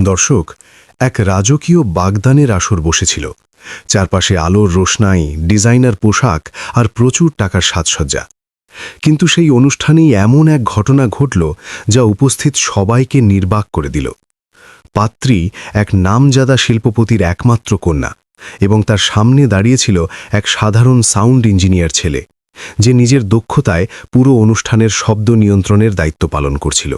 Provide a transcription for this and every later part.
দর্শক, এক রাজকীয় বাগদানের আসর বসেছিল। চারপাশে আলোর রোশনাই, ডিজাইনার পোশাক আর প্রচুর টাকার সাজসজ্জা। কিন্তু সেই অনুষ্ঠানেই এমন এক ঘটনা ঘটল যা উপস্থিত সবাইকে নির্বাক করে দিল। পাত্রী এক নামজাদা শিল্পপতির একমাত্র কন্যা, এবং তার সামনে দাঁড়িয়েছিল এক সাধারণ সাউন্ড ইঞ্জিনিয়ার ছেলে, যে নিজের দক্ষতায় পুরো অনুষ্ঠানের শব্দ নিয়ন্ত্রণের দায়িত্ব পালন করছিল।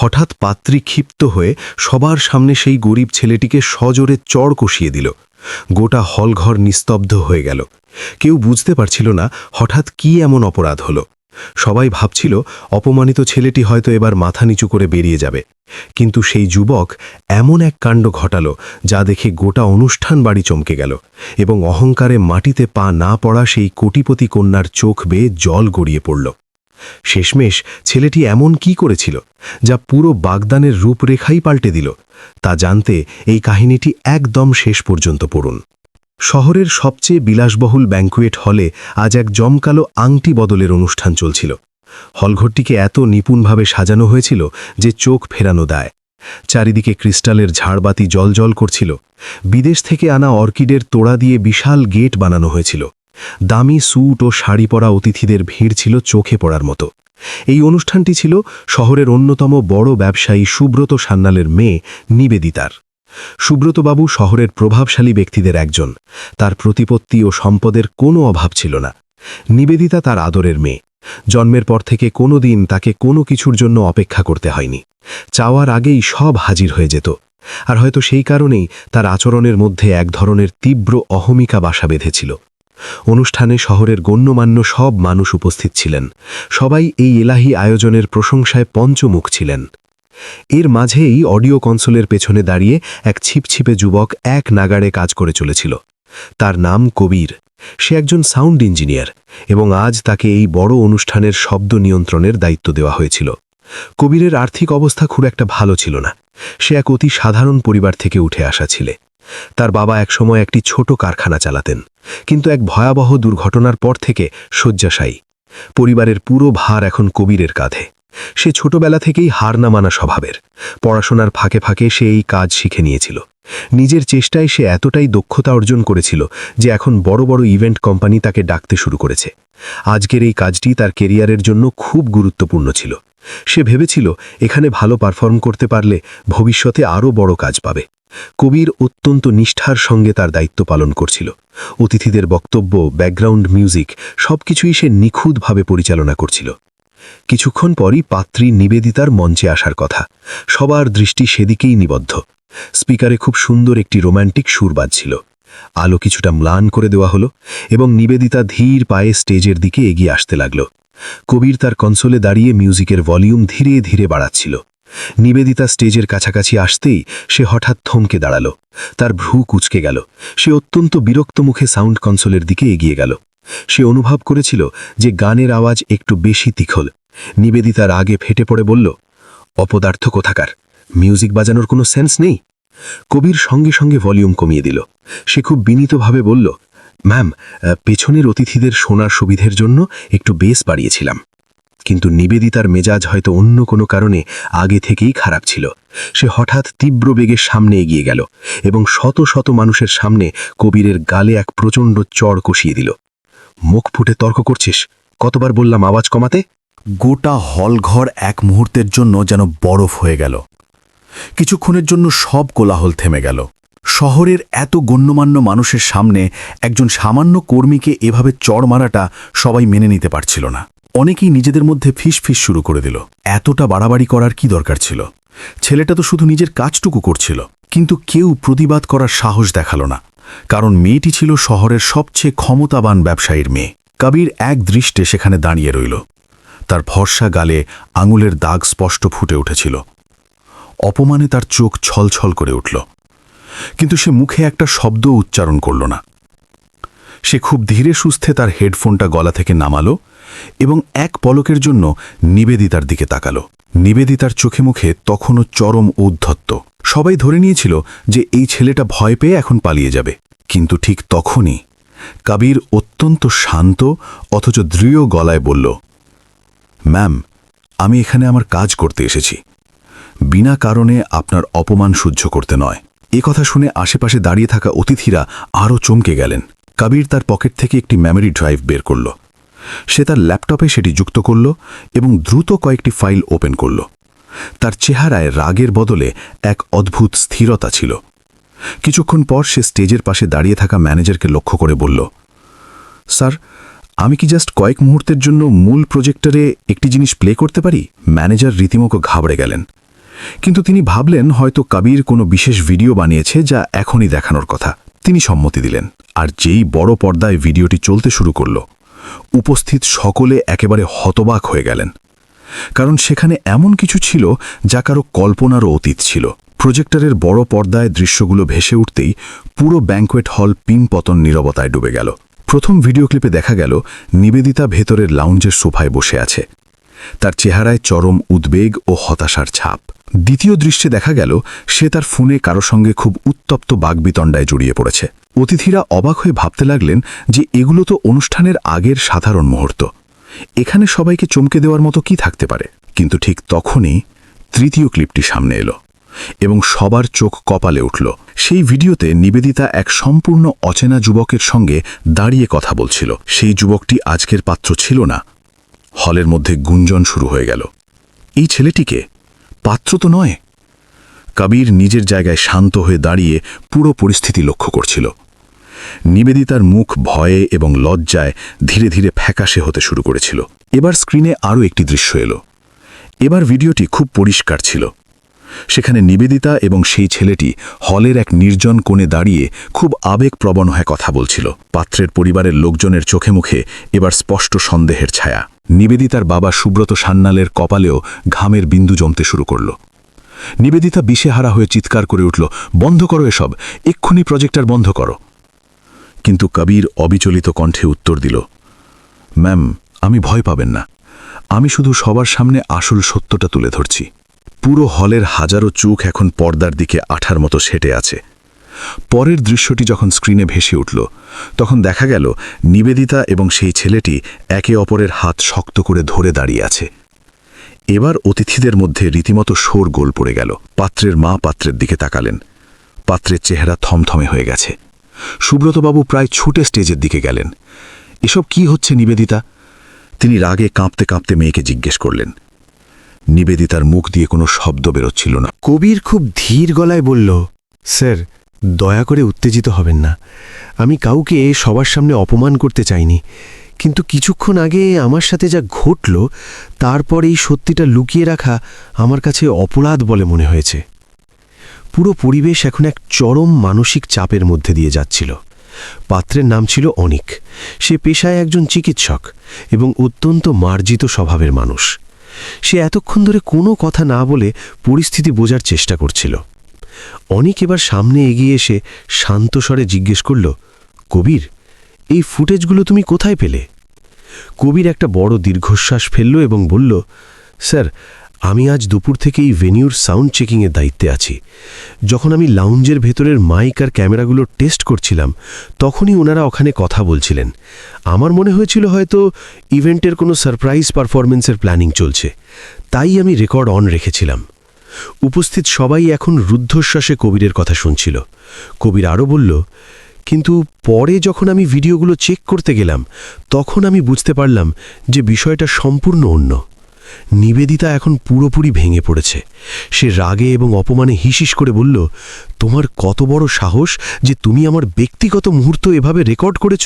হঠাৎ পাত্রী ক্ষিপ্ত হয়ে সবার সামনে সেই গরিব ছেলেটিকে সজোরে চড় কষিয়ে দিল। গোটা হলঘর নিস্তব্ধ হয়ে গেল। কেউ বুঝতে পারছিল না হঠাৎ কি এমন অপরাধ হলো। সবাই ভাবছিল অপমানিত ছেলেটি হয়তো এবার মাথা নিচু করে বেরিয়ে যাবে। কিন্তু সেই যুবক এমন এক কাণ্ড ঘটালো যা দেখে গোটা অনুষ্ঠান বাড়ি চমকে গেল, এবং অহংকারে মাটিতে পা না পড়া সেই কোটিপতি কন্যার চোখ বেয়ে জল গড়িয়ে পড়ল। শেষমেশ ছেলেটি এমন কি করেছিল যা পুরো বাগদানের রূপরেখাই পাল্টে দিল? তা জানতে এই কাহিনীটি একদম শেষ পর্যন্ত পড়ুন। শহরের সবচেয়ে বিলাসবহুল ব্যাঙ্কুয়েট হলে আজ এক জমকালো আংটি বদলের অনুষ্ঠান চলছিল। হলঘরটিকে এত নিপুণভাবে সাজানো হয়েছিল যে চোখ ফেরানো দায়। চারিদিকে ক্রিস্টালের ঝাড়বাতি জলজল করছিল। বিদেশ থেকে আনা অর্কিডের তোড়া দিয়ে বিশাল গেট বানানো হয়েছিল। দামি স্যুট ও শাড়ি পরা অতিথিদের ভিড় ছিল চোখে পড়ার মতো। এই অনুষ্ঠানটি ছিল শহরের অন্যতম বড় ব্যবসায়ী সুব্রত সান্যালের মেয়ে নিবেদিতার। সুব্রতবাবু শহরের প্রভাবশালী ব্যক্তিদের একজন। তার প্রতিপত্তি ও সম্পদের কোনো অভাব ছিল না। নিবেদিতা তার আদরের মেয়ে। জন্মের পর থেকে কোনো দিন তাকে কোনো কিছুর জন্য অপেক্ষা করতে হয়নি। চাওয়ার আগেই সব হাজির হয়ে যেত। আর হয়তো সেই কারণেই তার আচরণের মধ্যে এক ধরনের তীব্র অহমিকা বাসা বেঁধেছিল। অনুষ্ঠানে শহরের গণ্যমান্য সব মানুষ উপস্থিত ছিলেন। সবাই এই এলাহি আয়োজনের প্রশংসায় পঞ্চমুখ ছিলেন। এর মাঝেই অডিও কনসোলের পেছনে দাঁড়িয়ে এক ছিপছিপে যুবক এক নাগাড়ে কাজ করে চলেছিল। তার নাম কবির। সে একজন সাউন্ড ইঞ্জিনিয়ার, এবং আজ তাকে এই বড় অনুষ্ঠানের শব্দ নিয়ন্ত্রণের দায়িত্ব দেওয়া হয়েছিল। কবিরের আর্থিক অবস্থা খুব একটা ভালো ছিল না। সে এক অতি সাধারণ পরিবার থেকে উঠে আসা ছেলে। তার বাবা একসময় একটি ছোট কারখানা চালাতেন, কিন্তু এক ভয়াবহ দুর্ঘটনার পর থেকে শয্যাশায়ী। পরিবারের পুরো ভার এখন কবিরের কাঁধে। সে ছোটবেলা থেকেই হার না মানা স্বভাবের। পড়াশোনার ফাঁকে ফাঁকে সে এই কাজ শিখে নিয়েছিল। নিজের চেষ্টায় সে এতটাই দক্ষতা অর্জন করেছিল যে এখন বড় বড় ইভেন্ট কোম্পানি তাকে ডাকতে শুরু করেছে। আজকের এই কাজটি তার কেরিয়ারের জন্য খুব গুরুত্বপূর্ণ ছিল। সে ভেবেছিল এখানে ভালো পারফর্ম করতে পারলে ভবিষ্যতে আরও বড় কাজ পাবে। কবির অত্যন্ত নিষ্ঠার সঙ্গে তার দায়িত্ব পালন করছিল। অতিথিদের বক্তব্য, ব্যাকগ্রাউন্ড মিউজিক সবকিছুই সে নিখুঁতভাবে পরিচালনা করছিল। কিছুক্ষণ পরই পাত্রী নিবেদিতার মঞ্চে আসার কথা। সবার দৃষ্টি সেদিকেই নিবদ্ধ। স্পিকারে খুব সুন্দর একটি রোম্যান্টিক সুর বাজছিল। আলো কিছুটা ম্লান করে দেওয়া হলো, এবং নিবেদিতা ধীর পায়ে স্টেজের দিকে এগিয়ে আসতে লাগল। কবির তার কনসোলে দাঁড়িয়ে মিউজিকের ভলিউম ধীরে ধীরে বাড়াচ্ছিল। নিবেদিতা স্টেজের কাছাকাছি আসতেই সে হঠাৎ থমকে দাঁড়াল। তার ভ্রু কুঁচকে গেল। সে অত্যন্ত বিরক্ত মুখে সাউন্ড কনসোলের দিকে এগিয়ে গেল। সে অনুভব করেছিল যে গানের আওয়াজ একটু বেশি তীক্ষ্ণ। নিবেদিতা রাগে ফেটে পড়ে বলল, অপদার্থ কোথাকার, মিউজিক বাজানোর কোনো সেন্স নেই। কবির সঙ্গে সঙ্গে ভলিউম কমিয়ে দিল। সে খুব বিনীতভাবে বলল, ম্যাম, পেছনের অতিথিদের শোনার সুবিধের জন্য একটু বেস বাড়িয়েছিলাম। কিন্তু নিবেদিতার মেজাজ হয়তো অন্য কোনো কারণে আগে থেকেই খারাপ ছিল। সে হঠাৎ তীব্র বেগে সামনে এগিয়ে গেল, এবং শত শত মানুষের সামনে কবিরের গালে এক প্রচণ্ড চড় কষিয়ে দিল। মুখ ফুটে তর্ক করছিস? কতবার বললাম আওয়াজ কমাতে? গোটা হলঘর এক মুহূর্তের জন্য যেন বরফ হয়ে গেল। কিছুক্ষণের জন্য সব কোলাহল থেমে গেল। শহরের এত গণ্যমান্য মানুষের সামনে একজন সামান্য কর্মীকে এভাবে চড় মারাটা সবাই মেনে নিতে পারছিল না। অনেকেই নিজেদের মধ্যে ফিস শুরু করে দিল। এতটা বাড়াবাড়ি করার কি দরকার ছিল? ছেলেটা তো শুধু নিজের কাজটুকু করছিল। কিন্তু কেউ প্রতিবাদ করার সাহস দেখালো না, কারণ মেয়েটি ছিল শহরের সবচেয়ে ক্ষমতাবান ব্যবসায়ীর মেয়ে। কবির এক দৃষ্টে সেখানে দাঁড়িয়ে রইল। তার ফর্সা গালে আঙুলের দাগ স্পষ্ট ফুটে উঠেছিল। অপমানে তার চোখ ছলছল করে উঠল, কিন্তু সে মুখে একটা শব্দ উচ্চারণ করল না। সে খুব ধীরে সুস্থে তার হেডফোনটা গলা থেকে নামালো এবং এক পলকের জন্য নিবেদিতার দিকে তাকালো। নিবেদিতার চোখে মুখে তখনও চরম ঔদ্ধত্য। সবাই ধরে নিয়েছিল যে এই ছেলেটা ভয় পেয়ে এখন পালিয়ে যাবে। কিন্তু ঠিক তখনই কবির অত্যন্ত শান্ত অথচ দৃঢ় গলায় বলল, ম্যাম, আমি এখানে আমার কাজ করতে এসেছি। বিনা কারণে আপনার অপমান সহ্য করতে নয়। এ কথা শুনে আশেপাশে দাঁড়িয়ে থাকা অতিথিরা আরও চমকে গেলেন। কবির তার পকেট থেকে একটি মেমোরি ড্রাইভ বের করল। সে তার ল্যাপটপে সেটি যুক্ত করল এবং দ্রুত কয়েকটি ফাইল ওপেন করল। তার চেহারায় রাগের বদলে এক অদ্ভুত স্থিরতা ছিল। কিছুক্ষণ পর সে স্টেজের পাশে দাঁড়িয়ে থাকা ম্যানেজারকে লক্ষ্য করে বলল, স্যার, আমি কি জাস্ট কয়েক মুহূর্তের জন্য মূল প্রজেক্টরে একটি জিনিস প্লে করতে পারি? ম্যানেজার রীতিমতো ঘাবড়ে গেলেন, কিন্তু তিনি ভাবলেন হয়তো কবির কোনো বিশেষ ভিডিও বানিয়েছে যা এখনই দেখানোর কথা। তিনি সম্মতি দিলেন, আর যেই বড় পর্দায় ভিডিওটি চলতে শুরু করল, উপস্থিত সকলে একেবারে হতবাক হয়ে গেলেন, কারণ সেখানে এমন কিছু ছিল যা কারো কল্পনারও অতীত ছিল। প্রজেক্টরের বড় পর্দায় দৃশ্যগুলো ভেসে উঠতেই পুরো ব্যাঙ্কোয়েট হল পিনপতন নীরবতায় ডুবে গেল। প্রথম ভিডিও ক্লিপে দেখা গেল নিবেদিতা ভেতরের লাউঞ্জের সোফায় বসে আছে, তার চেহারায় চরম উদ্বেগ ও হতাশার ছাপ। দ্বিতীয় দৃশ্যে দেখা গেল সে তার ফোনে কারো সঙ্গে খুব উত্তপ্ত বাগবিতণ্ডায় জড়িয়ে পড়েছে। অতিথিরা অবাক হয়ে ভাবতে লাগলেন যে এগুলো তো অনুষ্ঠানের আগের সাধারণ মুহূর্ত, এখানে সবাইকে চমকে দেওয়ার মতো কি থাকতে পারে। কিন্তু ঠিক তখনই তৃতীয় ক্লিপটি সামনে এলো এবং সবার চোখ কপালে উঠল। সেই ভিডিওতে নিবেদিতা এক সম্পূর্ণ অচেনা যুবকের সঙ্গে দাঁড়িয়ে কথা বলছিল। সেই যুবকটি আজকের পাত্র ছিল না। হলের মধ্যে গুঞ্জন শুরু হয়ে গেল, এই ছেলেটিকে পাত্র তো নয়। কবির নিজের জায়গায় শান্ত হয়ে দাঁড়িয়ে পুরো পরিস্থিতি লক্ষ্য করছিল। নিবেদিতার মুখ ভয়ে এবং লজ্জায় ধীরে ধীরে ফ্যাকাশে হতে শুরু করেছিল। এবার স্ক্রিনে আরও একটি দৃশ্য এলো। এবার ভিডিওটি খুব পরিষ্কার ছিল। সেখানে নিবেদিতা এবং সেই ছেলেটি হলের এক নির্জন কোণে দাঁড়িয়ে খুব আবেগপ্রবণ হয়ে কথা বলছিল। পাত্রের পরিবারের লোকজনের চোখে মুখে এবার স্পষ্ট সন্দেহের ছায়া। নিবেদিতার বাবা সুব্রত সান্যালের কপালেও ঘামের বিন্দু জমতে শুরু করল। নিবেদিতা দিশেহারা হয়ে চিৎকার করে উঠল, বন্ধ করো এসব, এক্ষুনি প্রজেক্টর বন্ধ করো। কিন্তু কবির অবিচলিত কণ্ঠে উত্তর দিল, ম্যাম, আমি ভয় পাবেন না, আমি শুধু সবার সামনে আসল সত্যটা তুলে ধরছি। পুরো হলের হাজারো চোখ এখন পর্দার দিকে আঠার মতো সেটে আছে। পরের দৃশ্যটি যখন স্ক্রিনে ভেসে উঠল, তখন দেখা গেল নিবেদিতা এবং সেই ছেলেটি একে অপরের হাত শক্ত করে ধরে দাঁড়িয়ে আছে। এবার অতিথিদের মধ্যে রীতিমতো শোরগোল পড়ে গেল। পাত্রের মা পাত্রের দিকে তাকালেন। পাত্রের চেহারা থমথমে হয়ে গেছে। সুব্রতবাবু প্রায় ছুটে স্টেজের দিকে গেলেন। এসব কি হচ্ছে নিবেদিতা? তিনি রাগে কাঁপতে কাঁপতে মেয়েকে জিজ্ঞেস করলেন। নিবেদিতার মুখ দিয়ে কোনো শব্দ বেরোচ্ছিল না। কবির খুব ধীর গলায় বলল, স্যার, দয়া করে উত্তেজিত হবেন না। আমি কাউকে সবার সামনে অপমান করতে চাইনি, কিন্তু কিছুক্ষণ আগে আমার সাথে যা ঘটল তারপর এই সত্যিটা লুকিয়ে রাখা আমার কাছে অপরাধ বলে মনে হয়েছে। পুরো পরিবেশ এখন এক চরম মানসিক চাপের মধ্যে দিয়ে যাচ্ছিল। পাত্রের নাম ছিল অনিক। সে পেশায় একজন চিকিৎসক এবং অত্যন্ত মার্জিত স্বভাবের মানুষ। সে এতক্ষণ ধরে কোনো কথা না বলে পরিস্থিতি বোঝার চেষ্টা করছিল। অনিক এবার সামনে এগিয়ে এসে শান্ত স্বরে জিজ্ঞেস করল, কবির, এই ফুটেজগুলো তুমি কোথায় পেলে? কবির একটা বড় দীর্ঘশ্বাস ফেলল এবং বলল, স্যার, আমি আজ দুপুর থেকে এই ভেনিউর সাউন্ড চেকিংয়ের দায়িত্বে আছি। যখন আমি লাউঞ্জের ভেতরের মাইক আর ক্যামেরাগুলো টেস্ট করছিলাম, তখনই ওনারা ওখানে কথা বলছিলেন। আমার মনে হয়েছিল হয়তো ইভেন্টের কোনো সারপ্রাইজ পারফরমেন্সের প্ল্যানিং চলছে, তাই আমি রেকর্ড অন রেখেছিলাম। উপস্থিত সবাই এখন রুদ্ধশ্বাসে কবিরের কথা শুনছিল। কবির আরও বলল, কিন্তু পরে যখন আমি ভিডিওগুলো চেক করতে গেলাম, তখন আমি বুঝতে পারলাম যে বিষয়টা সম্পূর্ণ অন্য। নিবেদিতা এখন পুরোপুরি ভেঙে পড়েছে। সে রাগে এবং অপমানে হিসিস করে বলল, তোমার কত বড় সাহস যে তুমি আমার ব্যক্তিগত মুহূর্ত এভাবে রেকর্ড করেছ?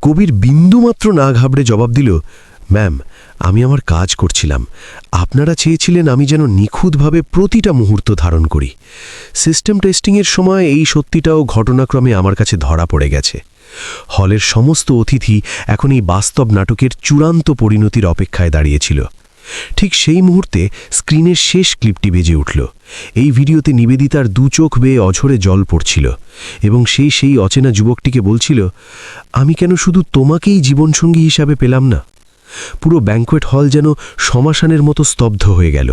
কবির বিন্দুমাত্র না ঘাবড়ে জবাব দিল, ম্যাম, আমি আমার কাজ করছিলাম। আপনারা চেয়েছিলেন আমি যেন নিখুঁতভাবে প্রতিটা মুহূর্ত ধারণ করি। সিস্টেম টেস্টিংয়ের সময় এই সত্যিটাও ঘটনাক্রমে আমার কাছে ধরা পড়ে গেছে। হলের সমস্ত অতিথি এখন এই বাস্তব নাটকের চূড়ান্ত পরিণতির অপেক্ষায় দাঁড়িয়েছিল। ঠিক সেই মুহূর্তে স্ক্রিনের শেষ ক্লিপটি বেজে উঠল। এই ভিডিওতে নিবেদিতার দু চোখ বেয়ে অঝরে জল পড়ছিল এবং সেই অচেনা যুবকটিকে বলছিল, আমি কেন শুধু তোমাকেই জীবনসঙ্গী হিসাবে পেলাম না? পুরো ব্যাঙ্কোয়েট হল যেন শ্মশানের মতো স্তব্ধ হয়ে গেল।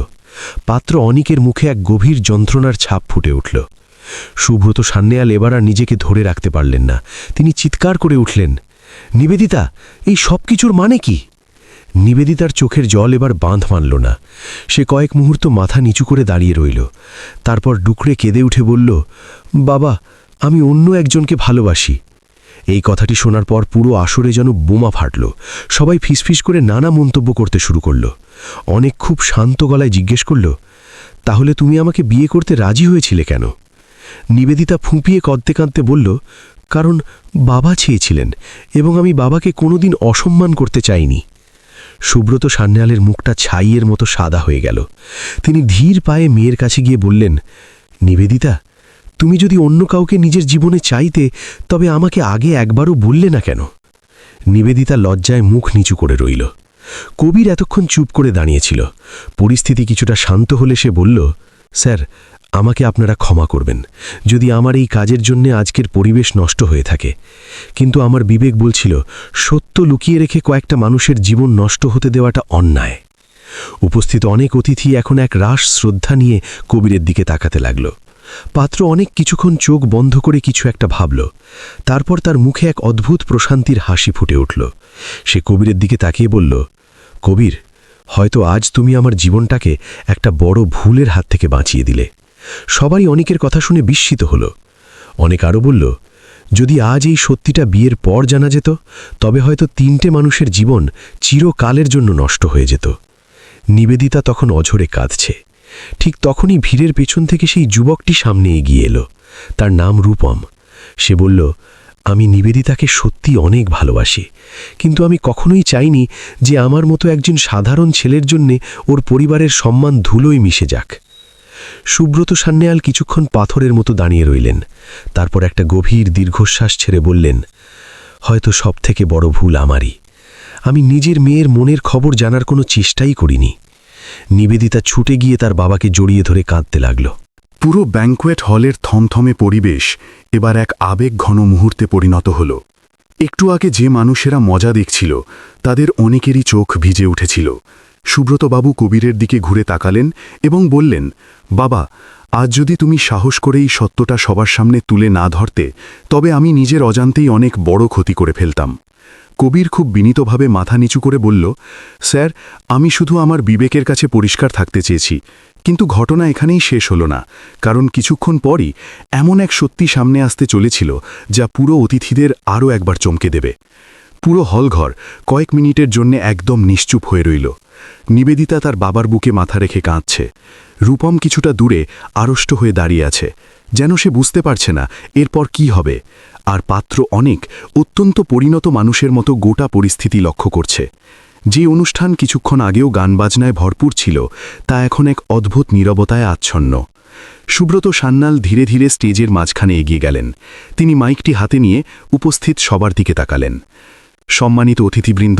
পাত্র অনিকের মুখে এক গভীর যন্ত্রণার ছাপ ফুটে উঠল। সুব্রত সান্যাল এবার আর নিজেকে ধরে রাখতে পারলেন না। তিনি চিৎকার করে উঠলেন, নিবেদিতা, এই সব কিছুর মানে কি? নিবেদিতার চোখের জল এবার বাঁধ মানল না। সে কয়েক মুহূর্ত মাথা নিচু করে দাঁড়িয়ে রইল। তারপর ডুকরে কেঁদে উঠে বলল, বাবা, আমি অন্য একজনকে ভালোবাসি। এই কথাটি শোনার পর পুরো আসরে যেন বোমা ফাটল। সবাই ফিসফিস করে নানা মন্তব্য করতে শুরু করল। অনেক খুব শান্ত গলায় জিজ্ঞেস করল, তাহলে তুমি আমাকে বিয়ে করতে রাজি হয়েছিলে কেন? নিবেদিতা ফুঁপিয়ে কাঁদতে কাঁদতে বলল, কারণ বাবা চেয়েছিলেন এবং আমি বাবাকে কোনোদিন অসম্মান করতে চাইনি। সুব্রত সান্যালের মুখটা ছাইয়ের মতো সাদা হয়ে গেল। তিনি ধীর পায়ে মেয়ের কাছে গিয়ে বললেন, নিবেদিতা, তুমি যদি অন্য কাউকে নিজের জীবনে চাইতে তবে আমাকে আগে একবারও বললে না কেন? নিবেদিতা লজ্জায় মুখ নিচু করে রইল। কবির এতক্ষণ চুপ করে দাঁড়িয়েছিল। পরিস্থিতি কিছুটা শান্ত হলে সে বলল, স্যার, আমাকে আপনারা ক্ষমা করবেন যদি আমার এই কাজের জন্য আজকের পরিবেশ নষ্ট হয়ে থাকে, কিন্তু আমার বিবেক বলছিল সত্য লুকিয়ে রেখে কয়েকটা মানুষের জীবন নষ্ট হতে দেওয়াটা অন্যায়। উপস্থিত অনেক অতিথি এখন এক রাস শ্রদ্ধা নিয়ে কবিরের দিকে তাকাতে লাগল। পাত্র অনেক কিছুক্ষণ চোখ বন্ধ করে কিছু একটা ভাবল। তারপর তার মুখে এক অদ্ভুত প্রশান্তির হাসি ফুটে উঠল। সে কবিরের দিকে তাকিয়ে বলল, কবির, হয়তো আজ তুমি আমার জীবনটাকে একটা বড় ভুলের হাত থেকে বাঁচিয়ে দিলে। সবাই অনেকের কথা শুনে বিস্মিত হল। অনেক আরও বলল, যদি আজ এই সত্যিটা বিয়ের পর জানা যেত তবে হয়তো 3টে মানুষের জীবন চিরকালের জন্য নষ্ট হয়ে যেত। নিবেদিতা তখন অঝরে কাঁদছে। ঠিক তখনই ভিড়ের পেছন থেকে সেই যুবকটি সামনে এগিয়ে এলো। তার নাম রূপম। সে বলল, আমি নিবেদিতাকে সত্যি অনেক ভালোবাসি, কিন্তু আমি কখনোই চাইনি যে আমার মতো একজন সাধারণ ছেলের জন্যে ওর পরিবারের সম্মান ধুলোয় মিশে যাক। সুব্রত সান্যাল কিছুক্ষণ পাথরের মতো দাঁড়িয়ে রইলেন। তারপর একটা গভীর দীর্ঘশ্বাস ছেড়ে বললেন, হয়তো সবথেকে বড় ভুল আমারই। আমি নিজের মেয়ের মনের খবর জানার কোনো চেষ্টাই করিনি। নিবেদিতা ছুটে গিয়ে তার বাবাকে জড়িয়ে ধরে কাঁদতে লাগল। পুরো ব্যাঙ্কোয়েট হলের থমথমে পরিবেশ এবার এক আবেগঘন মুহূর্তে পরিণত হল। একটু আগে যে মানুষেরা মজা দেখছিল তাদের অনেকেরই চোখ ভিজে উঠেছিল। সুব্রতবাবু কবিরের দিকে ঘুরে তাকালেন এবং বললেন, বাবা, আজ যদি তুমি সাহস করে এই সত্যটা সবার সামনে তুলে না ধরতে তবে আমি নিজের অজান্তেই অনেক বড় ক্ষতি করে ফেলতাম। কবির খুব বিনীতভাবে মাথা নিচু করে বলল, স্যার, আমি শুধু আমার বিবেকের কাছে পরিষ্কার থাকতে চেয়েছি, কিন্তু ঘটনা এখানেই শেষ হলো না, কারণ কিছুক্ষণ পরই এমন এক সত্যি সামনে আসতে চলেছিল যা পুরো অতিথিদের আরও একবার চমকে দেবে। পুরো হলঘর কয়েক মিনিটের জন্য একদম নিশ্চুপ হয়ে রইল। নিবেদিতা তার বাবার বুকে মাথা রেখে কাঁদছে। রূপম কিছুটা দূরে আড়ষ্ট হয়ে দাঁড়িয়ে আছে, যেন সে বুঝতে পারছে না এরপর কি হবে। আর পাত্র অনেক অত্যন্ত পরিণত মানুষের মতো গোটা পরিস্থিতি লক্ষ্য করছে। যে অনুষ্ঠান কিছুক্ষণ আগেও গানবাজনায় ভরপুর ছিল তা এখন এক অদ্ভুত নীরবতায় আচ্ছন্ন। সুব্রত সান্যাল ধীরে ধীরে স্টেজের মাঝখানে এগিয়ে গেলেন। তিনি মাইকটি হাতে নিয়ে উপস্থিত সবার দিকে তাকালেন। সম্মানিত অতিথিবৃন্দ,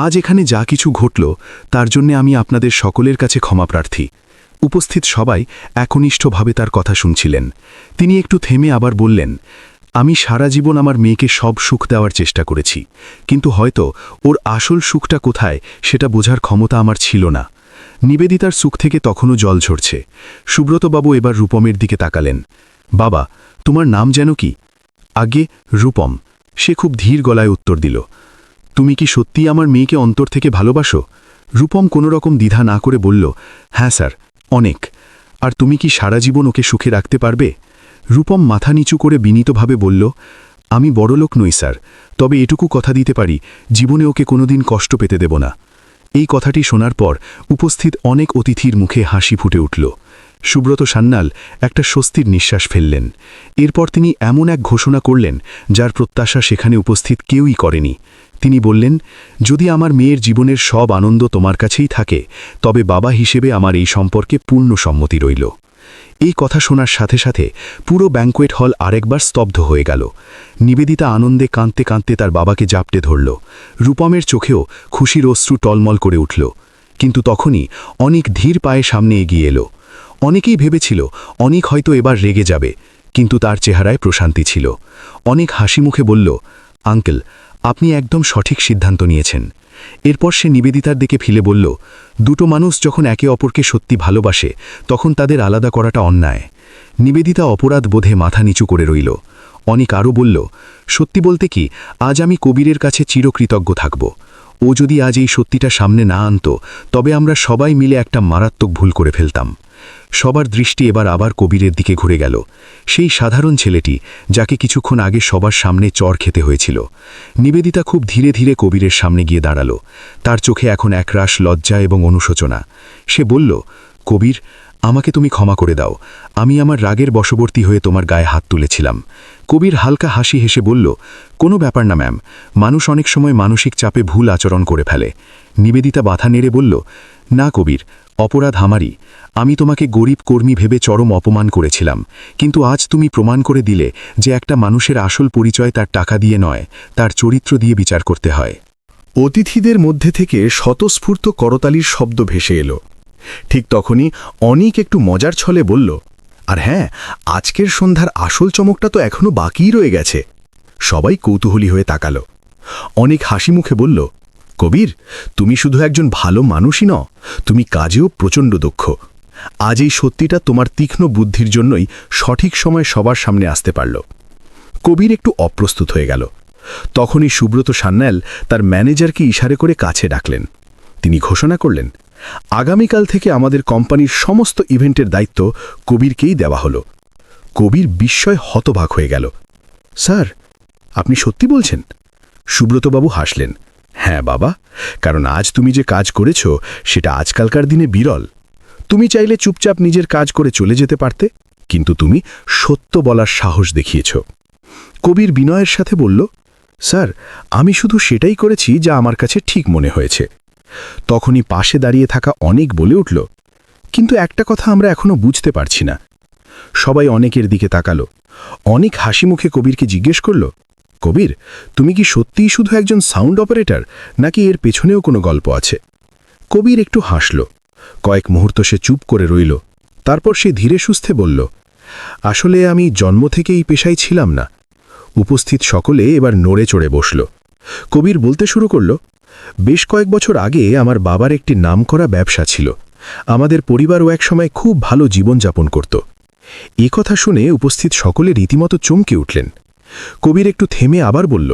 আজ এখানে যা কিছু ঘটল তার জন্য আমি আপনাদের সকলের কাছে ক্ষমাপ্রার্থী। উপস্থিত সবাই একনিষ্ঠভাবে তার কথা শুনছিলেন। তিনি একটু থেমে আবার বললেন, আমি সারা জীবন আমার মেয়েকে সব সুখ দেওয়ার চেষ্টা করেছি, কিন্তু হয়তো ওর আসল সুখটা কোথায় সেটা বোঝার ক্ষমতা আমার ছিল না। নিবেদিতার সুখ থেকে তখনও জল ঝরছে। সুব্রতবাবু এবার রূপমের দিকে তাকালেন। বাবা, তোমার নাম যেন কি? আগে রূপম। সে খুব ধীর গলায় উত্তর দিল, তুমি কি সত্যি আমার মেয়েকে অন্তর থেকে ভালোবাসো? রূপম কোনো রকম দ্বিধা না করে বলল, হ্যাঁ স্যার, অনেক। আর তুমি কি সারা জীবন ওকে সুখে রাখতে পারবে? রূপম মাথা নিচু করে বিনীতভাবে বলল, আমি বড়লোক নই স্যার, তবে এটুকু কথা দিতে পারি, জীবনে ওকে কোনোদিন কষ্ট পেতে দেব না। এই কথাটি শোনার পর উপস্থিত অনেক অতিথির মুখে হাসি ফুটে উঠল। সুব্রত সান্যাল একটা স্বস্তির নিঃশ্বাস ফেললেন। এরপর তিনি এমন এক ঘোষণা করলেন যার প্রত্যাশা সেখানে উপস্থিত কেউই করেনি। তিনি বললেন, যদি আমার মেয়ের জীবনের সব আনন্দ তোমার কাছেই থাকে তবে বাবা হিসেবে আমার এই সম্পর্কে পূর্ণ সম্মতি রইল। এই কথা শোনার সাথে সাথে পুরো ব্যাঙ্কোয়েট হল আরেকবার স্তব্ধ হয়ে গেল। নিবেদিতা আনন্দে কাঁদতে কাঁদতে তার বাবাকে জাপটে ধরল। রূপমের চোখেও খুশির অশ্রু টলমল করে উঠল। কিন্তু তখনই অনেক ধীর পায়ে সামনে এগিয়ে এলো। অনেকেই ভেবেছিল অনেক হয়তো এবার রেগে যাবে, কিন্তু তার চেহারায় প্রশান্তি ছিল। অনেক হাসি মুখে বলল, আঙ্কেল, আপনি একদম সঠিক সিদ্ধান্ত নিয়েছেন। এরপর সে নিবেদিতার দিকে ফিরে বলল, দুটো মানুষ যখন একে অপরকে সত্যি ভালোবাসে তখন তাদের আলাদা করাটা অন্যায়। নিবেদিতা অপরাধ বোধে মাথা নিচু করে রইল। অনেক আরও বলল, সত্যি বলতে কি, আজ আমি কবিরের কাছে চিরকৃতজ্ঞ থাকব। ও যদি আজ এই সত্যিটা সামনে না আনতো তবে আমরা সবাই মিলে একটা মারাত্মক ভুল করে ফেলতাম। সবার দৃষ্টি এবার আবার কবিরের দিকে ঘুরে গেল। সেই সাধারণ ছেলেটি যাকে কিছুক্ষণ আগে সবার সামনে চড় খেতে হয়েছিল। নিবেদিতা খুব ধীরে ধীরে কবিরের সামনে গিয়ে দাঁড়ালো। তার চোখে এখন একরাশ লজ্জা এবং অনুশোচনা। সে বলল, কবির, আমাকে তুমি ক্ষমা করে দাও। আমি আমার রাগের বশবর্তী হয়ে তোমার গায়ে হাত তুলেছিলাম। কবির হালকা হাসি হেসে বলল, কোনো ব্যাপার না ম্যাম, মানুষ অনেক সময় মানসিক চাপে ভুল আচরণ করে ফেলে। নিবেদিতা মাথা নেড়ে বলল, না কবির, অপরাধ আমারই। আমি তোমাকে গরিব কর্মী ভেবে চরম অপমান করেছিলাম, কিন্তু আজ তুমি প্রমাণ করে দিলে যে একটা মানুষের আসল পরিচয় তার টাকা দিয়ে নয়, তার চরিত্র দিয়ে বিচার করতে হয়। অতিথিদের মধ্যে থেকে স্বতঃস্ফূর্ত করতালির শব্দ ভেসে এলো। ঠিক তখনই অনিক একটু মজার ছলে বলল, আর হ্যাঁ, আজকের সন্ধ্যার আসল চমকটা তো এখনো বাকিই রয়ে গেছে। সবাই কৌতূহলী হয়ে তাকালো। অনিক হাসি মুখে বলল, কবির, তুমি শুধু একজন ভালো মানুষই নও, তুমি কাজেও প্রচণ্ড দক্ষ। আজ এই সত্যিটা তোমার তীক্ষ্ণ বুদ্ধির জন্যই সঠিক সময় সবার সামনে আসতে পারল। কবির একটু অপ্রস্তুত হয়ে গেল। তখনই সুব্রত সান্যাল তার ম্যানেজারকে ইশারে করে কাছে ডাকলেন। তিনি ঘোষণা করলেন, আগামীকাল থেকে আমাদের কোম্পানির সমস্ত ইভেন্টের দায়িত্ব কবিরকেই দেওয়া হলো। কবির বিস্ময় হতবাক হয়ে গেল। স্যার, আপনি সত্যি বলছেন? সুব্রতবাবু হাসলেন। হ্যাঁ বাবা, কারণ আজ তুমি যে কাজ করেছ সেটা আজকালকার দিনে বিরল। তুমি চাইলে চুপচাপ নিজের কাজ করে চলে যেতে পারতে, কিন্তু তুমি সত্য বলার সাহস দেখিয়েছ। কবির বিনয়ের সাথে বলল, স্যার, আমি শুধু সেটাই করেছি যা আমার কাছে ঠিক মনে হয়েছে। তখনই পাশে দাঁড়িয়ে থাকা অনেক বলে উঠল, কিন্তু একটা কথা আমরা এখনো বুঝতে পারছি না। সবাই অনেকের দিকে তাকালো। অনেক হাসি মুখে কবিরকে জিজ্ঞেস করল, কবির, তুমি কি সত্যিই শুধু একজন সাউন্ড অপারেটর, নাকি এর পেছনেও কোনো গল্প আছে? কবির একটু হাসল। কয়েক মুহূর্ত সে চুপ করে রইল। তারপর সে ধীরে সুস্থে বলল, আসলে আমি জন্ম থেকে এই পেশায় ছিলাম না। উপস্থিত সকলে এবার নড়ে চড়ে বসল। কবির বলতে শুরু করল, বেশ কয়েক বছর আগে আমার বাবার একটি নামকরা ব্যবসা ছিল। আমাদের পরিবারও একসময় খুব ভালো জীবনযাপন করত। এ কথা শুনে উপস্থিত সকলে রীতিমতো চমকে উঠলেন। কবির একটু থেমে আবার বলল,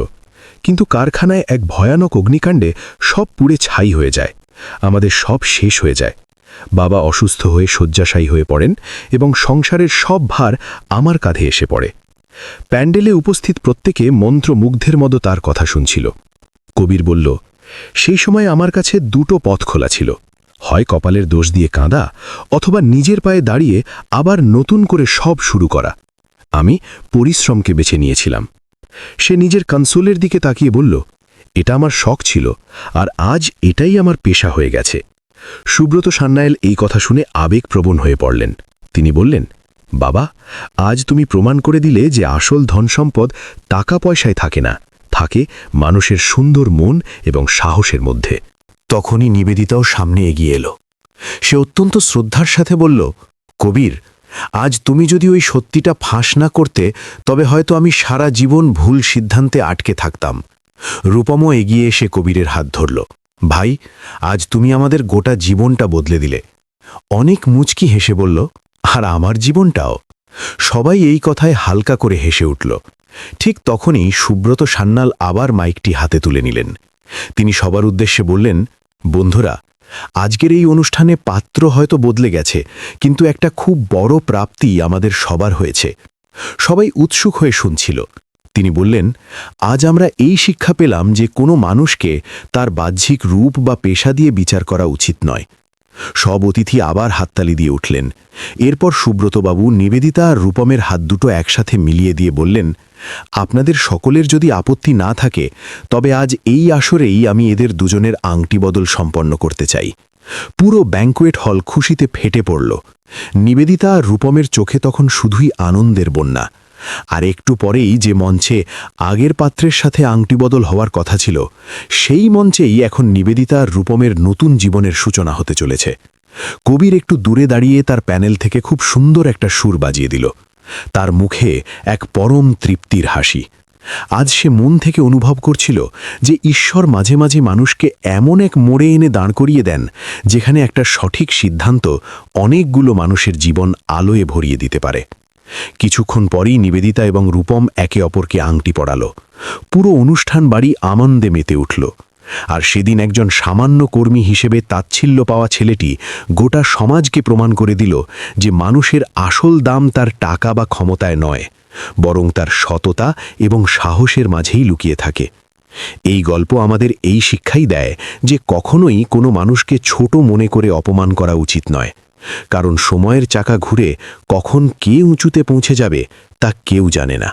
কিন্তু কারখানায় এক ভয়ানক অগ্নিকাণ্ডে সব পুড়ে ছাই হয়ে যায়। আমাদের সব শেষ হয়ে যায়। বাবা অসুস্থ হয়ে শয্যাশায়ী হয়ে পড়েন এবং সংসারের সব ভার আমার কাঁধে এসে পড়ে। প্যান্ডেলে উপস্থিত প্রত্যেকে মন্ত্রমুগ্ধের মতো তার কথা শুনছিল। কবির বলল, সেই সময় আমার কাছে দুটো পথ খোলা ছিল, হয় কপালের দোষ দিয়ে কাঁদা, অথবা নিজের পায়ে দাঁড়িয়ে আবার নতুন করে সব শুরু করা। আমি পরিশ্রমকে বেছে নিয়েছিলাম। সে নিজের কনসোলের দিকে তাকিয়ে বলল, এটা আমার শখ ছিল, আর আজ এটাই আমার পেশা হয়ে গেছে। সুব্রত সান্যাল এই কথা শুনে আবেগপ্রবণ হয়ে পড়লেন। তিনি বললেন, বাবা, আজ তুমি প্রমাণ করে দিলে যে আসল ধনসম্পদ টাকা পয়সায় থাকে না, থাকে মানুষের সুন্দর মন এবং সাহসের মধ্যে। তখনই নিবেদিতাও সামনে এগিয়ে এলো। সে অত্যন্ত শ্রদ্ধার সাথে বলল, কবির, আজ তুমি যদি ওই সত্যিটা ফাঁস না করতে, তবে হয়তো আমি সারা জীবন ভুল সিদ্ধান্তে আটকে থাকতাম। রূপমও এগিয়ে এসে কবিরের হাত ধরল। ভাই, আজ তুমি আমাদের গোটা জীবনটা বদলে দিলে। অনেক মুচকি হেসে বলল, আর আমার জীবনটাও। সবাই এই কথায় হালকা করে হেসে উঠল। ঠিক তখনই সুব্রত সান্যাল আবার মাইকটি হাতে তুলে নিলেন। তিনি সবার উদ্দেশ্যে বললেন, বন্ধুরা, আজকের এই অনুষ্ঠানে পাত্র হয়তো বদলে গেছে, কিন্তু একটা খুব বড় প্রাপ্তি আমাদের সবার হয়েছে। সবাই উৎসুক হয়ে শুনছিল। তিনি বললেন, আজ আমরা এই শিক্ষা পেলাম যে কোনো মানুষকে তার বাহ্যিক রূপ বা পেশা দিয়ে বিচার করা উচিত নয়। সব অতিথি আবার হাততালি দিয়ে উঠলেন। এরপর সুব্রতবাবু নিবেদিতা আর রূপমের হাত দুটো একসাথে মিলিয়ে দিয়ে বললেন, আপনাদের সকলের যদি আপত্তি না থাকে, তবে আজ এই আসরেই আমি এদের দুজনের আংটি বদল সম্পন্ন করতে চাই। পুরো ব্যাঙ্কুয়েট হল খুশিতে ফেটে পড়ল। নিবেদিতা আর রূপমের চোখে তখন শুধুই আনন্দের বন্যা। আর একটু পরেই যে মঞ্চে আগের পাত্রের সাথে আংটি বদল হওয়ার কথা ছিল, সেই মঞ্চেই এখন নিবেদিতা আর রূপমের নতুন জীবনের সূচনা হতে চলেছে। কবির একটু দূরে দাঁড়িয়ে তার প্যানেল থেকে খুব সুন্দর একটা সুর বাজিয়ে দিল। তার মুখে এক পরম তৃপ্তির হাসি। আজ সে মন থেকে অনুভব করছিল যে ঈশ্বর মাঝে মাঝে মানুষকে এমন এক মোড়ে এনে দাঁড় করিয়ে দেন, যেখানে একটা সঠিক সিদ্ধান্ত অনেকগুলো মানুষের জীবন আলোয় ভরিয়ে দিতে পারে। কিছুক্ষণ পরেই নিবেদিতা এবং রূপম একে অপরকে আংটি পরাল। পুরো অনুষ্ঠান বাড়ি আনন্দে মেতে উঠল। আর সেদিন একজন সামান্য কর্মী হিসেবে তাচ্ছিল্য পাওয়া ছেলেটি গোটা সমাজকে প্রমাণ করে দিল যে মানুষের আসল দাম তার টাকা বা ক্ষমতায় নয়, বরং তার সততা এবং সাহসের মাঝেই লুকিয়ে থাকে। এই গল্প আমাদের এই শিক্ষাই দেয় যে কখনোই কোনো মানুষকে ছোট মনে করে অপমান করা উচিত নয়, কারণ সময়ের চাকা ঘুরে কখন কে উঁচুতে পৌঁছে যাবে তা কেউ জানে না।